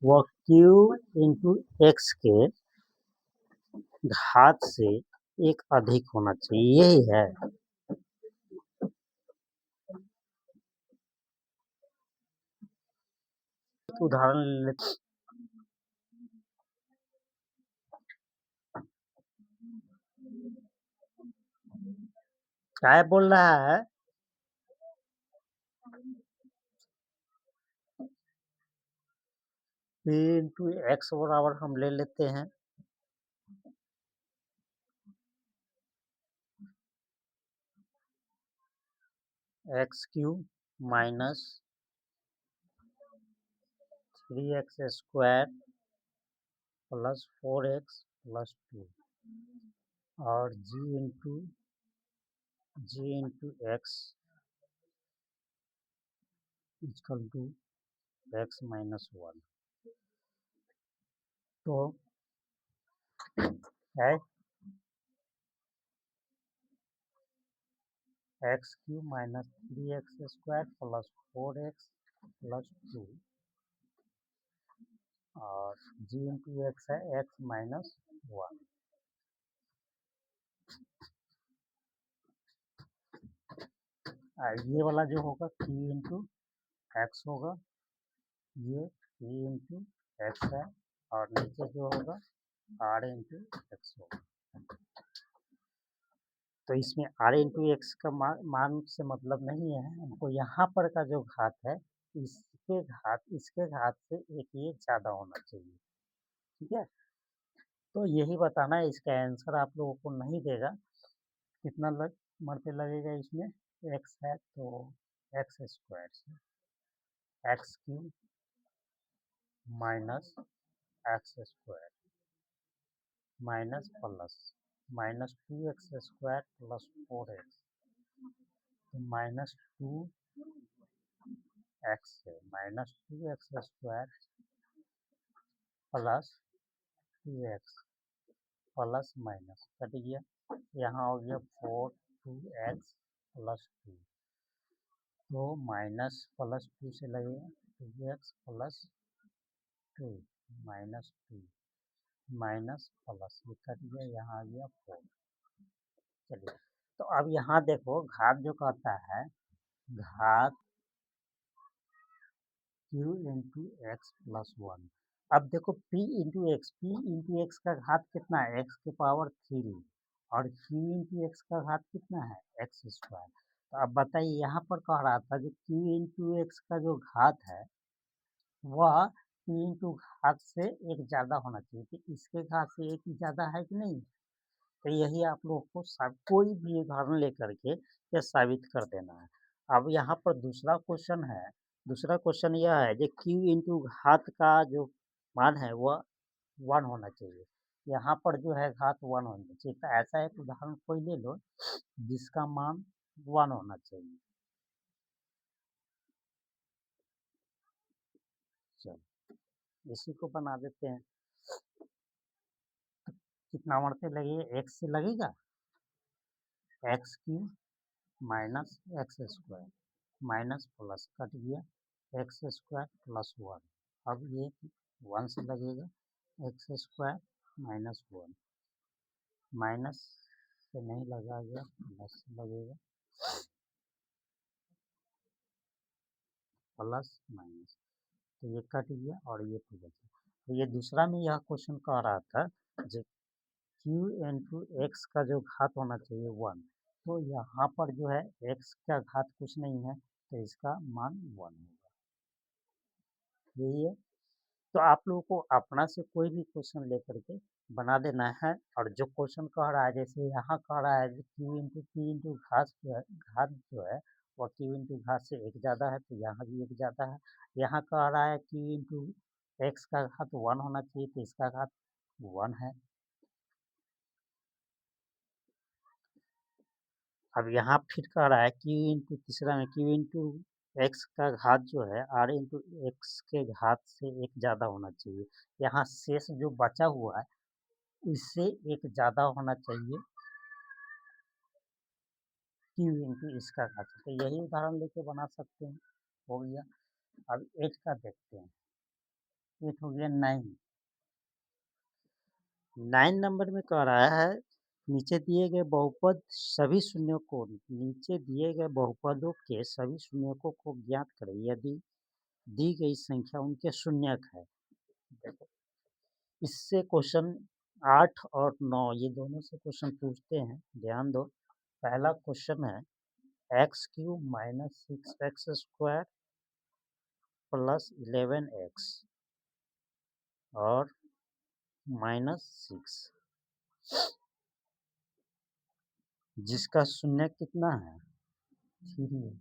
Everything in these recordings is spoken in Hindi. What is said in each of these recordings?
वह क्यू इंटू एक्स के घात से एक अधिक होना चाहिए, यही है। एक उदाहरण लेते, क्या बोल रहा है? पी इंटू एक्स बराबर हम ले लेते हैं x cube minus 3x square plus 4x plus 2 और g into x equal to x minus 1। तो है x cube minus 3x square plus 4x plus 2 और जी इंटू एक्स है एक्स माइनस 1। ये वाला जो होगा क्यू इंटू एक्स होगा, ये पी इंटू एक्स है और नीचे जो होगा आर इंटू एक्स होगा। तो इसमें आर इंटू एक्स का मान से मतलब नहीं है हमको, यहाँ पर का जो घात है इसके घात से एक ये ज़्यादा होना चाहिए। ठीक है, तो यही बताना है। इसका आंसर आप लोगों को नहीं देगा, कितना मरते लगेगा इसमें। एक्स है तो एक्स स्क्वायर से x cube minus x square minus plus minus 2x square plus 4x तो माइनस 2x है minus 2x square plus 2x plus minus cut गया, यहाँ हो गया 2x प्लस 2 तो माइनस प्लस 2 से लगेगा 2x plus 2 minus 2 minus plus ये कट गया, यहाँ आ गया 4। चलिए, तो अब यहाँ देखो घात जो कहता है घात q इंटू एक्स प्लस 1। अब देखो p इंटू एक्स का घात कितना है, x के पावर 3 और q इंटू एक्स का घात कितना है, एक्स स्क्वायर। तो अब बताइए यहाँ पर कह रहा था जो q इंटू एक्स का जो घात है वह p इंटू घात से एक ज़्यादा होना चाहिए, तो इसके घात से एक ही ज़्यादा है कि नहीं। तो यही आप लोग को कोई भी उदाहरण लेकर के ये साबित कर देना है। अब यहाँ पर दूसरा क्वेश्चन यह है कि q इंटू घात का जो मान है वह 1 होना चाहिए। यहाँ पर जो है घात 1 होना चाहिए, तो ऐसा एक उदाहरण कोई ले लो जिसका मान 1 होना चाहिए। चलो इसी को बना देते हैं। कितना मरते लगेगा, एक्स से लगेगा x cube minus x square minus plus cut गया एक्स स्क्वायर प्लस 1। अब ये 1 से लगेगा एक्स स्क्वायर माइनस 1 माइनस से नहीं लगा गया प्लस से लगेगा प्लस माइनस, तो ये कट गया और ये 2 बचा। तो ये दूसरा में यह क्वेश्चन कह रहा था जो क्यू इंटू एक्स का जो घात होना चाहिए 1, तो यहाँ पर जो है एक्स का घात कुछ नहीं है तो इसका मान 1 होगा। यही है, तो आप लोगों को अपना से कोई भी क्वेश्चन लेकर के बना देना है। और जो क्वेश्चन कह रहा है जैसे यहाँ कह रहा है क्यू इंटू पी इंटू घात जो है वह क्यू इंटू घात से एक ज़्यादा है, तो यहाँ भी एक ज़्यादा है। यहाँ कह रहा है क्यू इंटू एक्स का घात 1 होना चाहिए, तो इसका घात 1 है। अब यहाँ फिर कह रहा है क्यू इंटू तीसरा में क्यू इंटू एक्स का घात जो है आर इंटू एक्स के घात से एक ज़्यादा होना चाहिए। यहाँ शेष जो बचा हुआ है उससे एक ज़्यादा होना चाहिए क्यू इंटू इसका घात, तो यही उदाहरण लेके बना सकते हैं। हो गया। अब 8 का देखते हैं। 8 हो गया 9। 9 नंबर में कह रहा है नीचे दिए गए बहुपद सभी शून्यों को नीचे दिए गए बहुपदों के सभी शून्यकों को ज्ञात करें यदि दी गई संख्या उनके शून्यक है। देखो, इससे क्वेश्चन 8 और 9 ये दोनों से क्वेश्चन पूछते हैं, ध्यान दो। पहला क्वेश्चन है x cube minus 6x square plus 11x और -6 जिसका शून्य कितना है 3।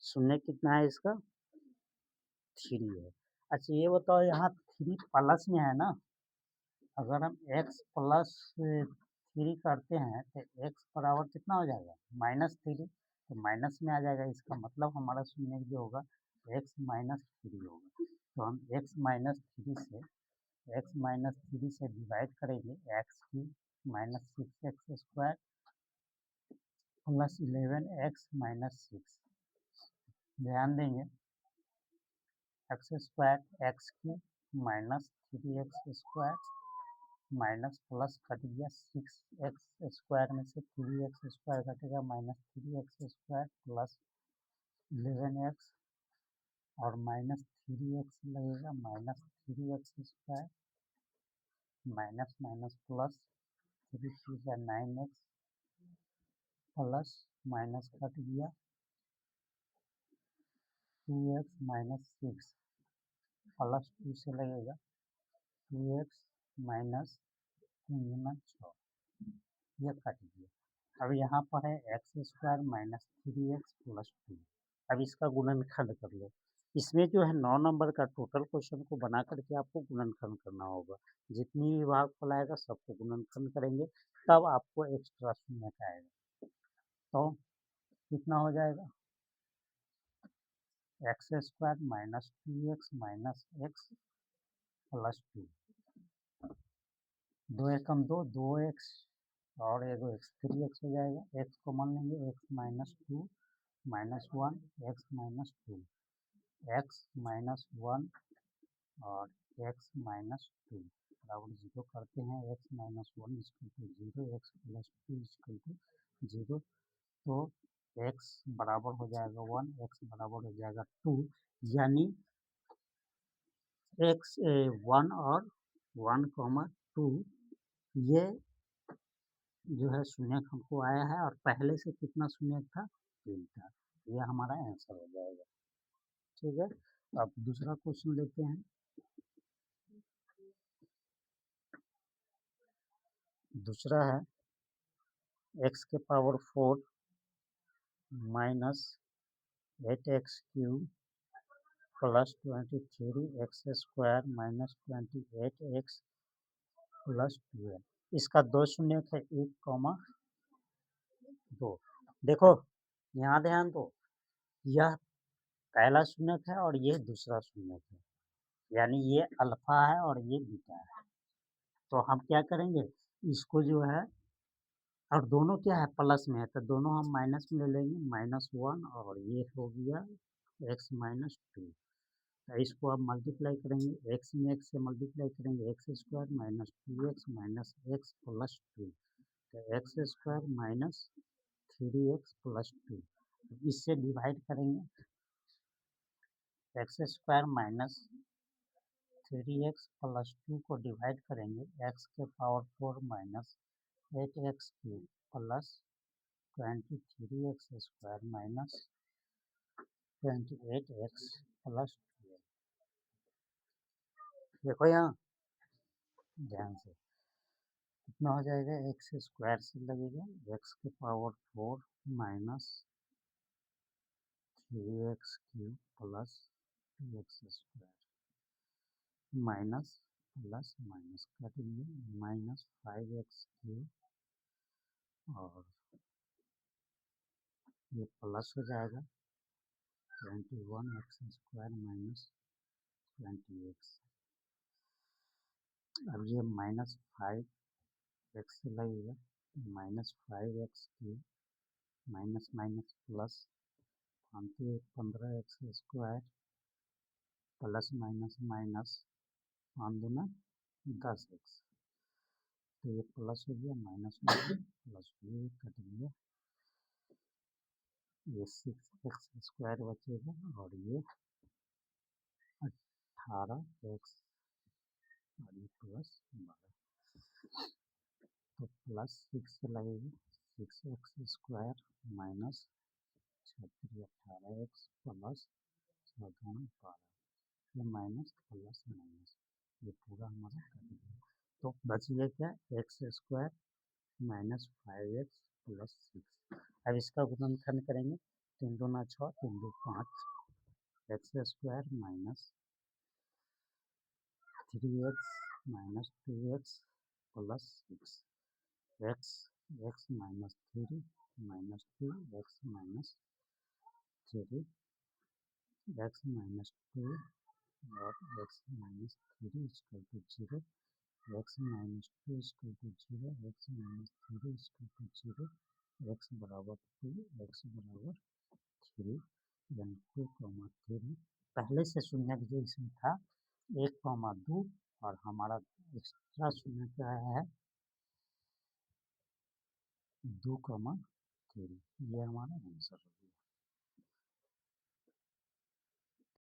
शून्य कितना है इसका 3 है। अच्छा ये बताओ यहाँ 3 प्लस में है ना, अगर हम x प्लस 3 करते हैं तो x बराबर कितना हो जाएगा -3, तो माइनस में आ जाएगा, इसका मतलब हमारा शून्य जो होगा x -3 होगा। तो हम x से डिवाइड करेंगे x की -6x स्क्वायर प्लस 11x -6, ध्यान देंगे एक्स स्क्वायर एक्स की -3x square minus plus cut गया 6x स्क्वायर में से 3x स्क्वायर कटेगा -3x स्क्वायर प्लस 11x और -3x लगेगा -3x square minus minus plus 3 3 9x plus minus cut गया 2x -6 प्लस 2 से लगेगा 2x माइनस 3×6 ये कट गया। अब यहाँ पर है एक्स स्क्वायर -3x प्लस 2। अब इसका गुणनखंड कर लो। इसमें जो है 9 नंबर का टोटल क्वेश्चन को बना करके आपको गुणनखंड करना होगा। जितनी भी भागफल आएगा सबको गुणनखंड करेंगे तब आपको एक्स्ट्रा शून्य का आएगा। तो कितना हो जाएगा x square -2x -x plus 2, 2 एकम 2, 2x और एगो x 3x हो जाएगा। x को मान लेंगे x -2 -1 x -2 x -1 और x -2 बराबर 0 करते हैं। x -1 equal to 0 x plus 2 equal to 0, तो x बराबर हो जाएगा 1 x बराबर हो जाएगा 2, यानी x 1 और 1,2 ये जो है शून्यक हमको आया है और पहले से कितना शून्यक था 3 था, यह हमारा आंसर हो जाएगा। ठीक है, अब दूसरा क्वेश्चन लेते हैं। दूसरा है x के power 4 minus 8x cube plus 23x square minus 28x plus 12। इसका दो शून्यक है 1,2। देखो यहाँ ध्यान दो, यह पहला शून्यक है और ये दूसरा शून्यक है, यानी ये अल्फा है और ये बीटा है। तो हम क्या करेंगे इसको जो है, और दोनों क्या है प्लस में है तो दोनों हम माइनस में ले लेंगे -1 और ये हो गया x -2। तो इसको आप मल्टीप्लाई करेंगे x में x से मल्टीप्लाई करेंगे x square -2x -x plus 2, तो x स्क्वायर -3x प्लस 2। इससे डिवाइड करेंगे x स्क्वायर -3x प्लस 2 को डिवाइड करेंगे x के power 4 -8x cube plus 23x square minus 28x plus 12। देखो यहाँ ध्यान से कितना हो जाएगा, एक्स स्क्वायर से लगेगा x के power 4 minus 3x cube plus 2x square minus plus minus cut गया -5x क्यूब और ये प्लस हो जाएगा 21x स्क्वायर माइनस 20x। अब ये -5x से लगेगा -5x cube minus minus plus 15x square plus minus minus 5 दूना 10x, तो ये प्लस हो गया माइनस हो गया प्लस हो गया कट गया, ये 6x² बचेगा और ये 18x और ये +12, तो +6 लगेगा 6x² माइनस 18x प्लस 12, ये माइनस प्लस माइनस, ये पूरा हमारा कर दिया, तो बच गया क्या x² माइनस 5x प्लस 6। अब इसका गुणनखंड करेंगे, 3 दूना 6, 3 दू 5, x² minus 3x minus 2x plus 6, x minus 3 minus 2 x minus 3 x minus 2 और x minus 3 equal to 0, x minus 2 equal to 0, x minus 3 equal to 0, x बराबर 2 x बराबर 3, यानी 2, 3 पहले से शून्य जो इसमें था 1, 2 और हमारा एक्स्ट्रा शून्य क्या है 2, 3, ये हमारा आंसर होगा।